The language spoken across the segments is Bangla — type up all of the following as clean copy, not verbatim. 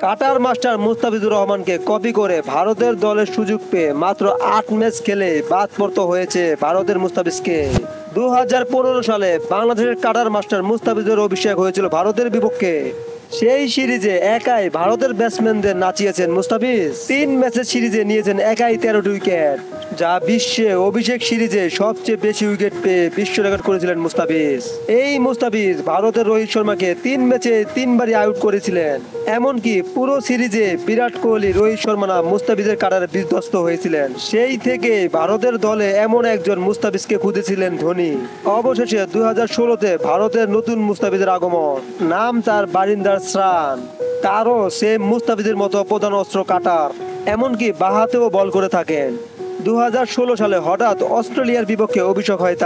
কাটার মাস্টার মুস্তাফিজুর রহমানকে কপি করে ভারতের দলের সুযোগ পেয়ে মাত্র ৮ ম্যাচ খেলে বাদ পড়তে হয়েছে ভারতের মুস্তাফিজকে। 2015 সালে বাংলাদেশের কাটার মাস্টার মুস্তাফিজুর অভিষেক হয়েছিল ভারতের বিপক্ষে। সেই সিরিজে একাই ভারতের ব্যাটসম্যানদের নাচিয়েছেন মুস্তাফিজ। 3 ম্যাচের সিরিজে নিয়েছেন একাই 13টি উইকেট, যা বিশ্বে অভিষেক সিরিজে সবচেয়ে বেশি উইকেট পেয়ে বিশ্ব রেকর্ড করেছিলেন মুস্তাফিজ। এই মুস্তাফিজ ভারতের রোহিত শর্মাকে 3 ম্যাচে 3 বারই আউট করেছিলেন। এমনকি পুরো সিরিজে বিরাট কোহলি, রোহিত শর্মা না মুস্তাফিজের কাটারে বিধ্বস্ত হয়েছিলেন। সেই থেকে ভারতের দলে এমন একজন মুস্তাফিজকে খুঁজেছিলেন ধোনি। অবশেষে 2016-তে ভারতের নতুন মুস্তাফিজের আগমন। নাম তার বারিন্দার শ্রান। তারও সেম মুস্তাফিজের মতো প্রধান অস্ত্র কাটার, এমনকি বাহাতেও বল করে থাকেন। 2016 সালে হঠাৎ অস্ট্রেলিয়ার বিপক্ষে অভিষেক হয়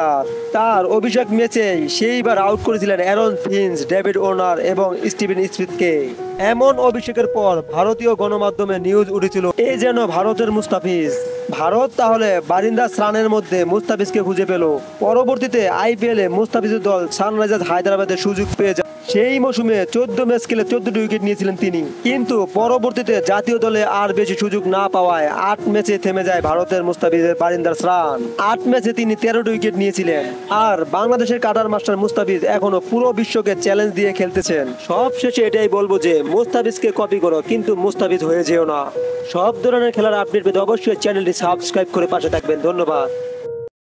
তার অভিষেক ম্যাচেই সেইবার আউট করেছিলেন অ্যারন ফিঞ্চ, ডেভিড ওয়ার্নার এবং স্টিভেন স্মিথকে। এমন অভিষেকের পর ভারতীয় গণমাধ্যমে নিউজ উঠেছিল এ যেন ভারতের মুস্তাফিজ। ভারত তাহলে বারিন্দা শ্রানের মধ্যে মুস্তাফিজকে খুঁজে পেল। পরবর্তীতে আইপিএলে মুস্তাফিজের দল সানরাইজার্স হায়দ্রাবাদের সুযোগ পেয়ে যায়। সেই মৌসুমে 14 ম্যাচ খেলে 14টি উইকেট নিয়েছিলেন তিনি। কিন্তু পরবর্তীতে জাতীয় দলে আর বেশি সুযোগ না পাওয়ায় 8 ম্যাচে থেমে যায় ভারতের মুস্তাফিজের বারিন্দার শ্রান। 8 ম্যাচে তিনি 13টি উইকেট নিয়েছিলেন। আর বাংলাদেশের কাটার মাস্টার মুস্তাফিজ এখনো পুরো বিশ্বকে চ্যালেঞ্জ দিয়ে খেলতেছেন। সব শেষে এটাই বলবো যে মুস্তাফিজকে কপি করো, কিন্তু মুস্তাফিজ হয়ে যেও না। সব ধরনের খেলার আপডেট পেতে অবশ্যই চ্যানেলটি সাবস্ক্রাইব করে পাশে থাকবেন। ধন্যবাদ।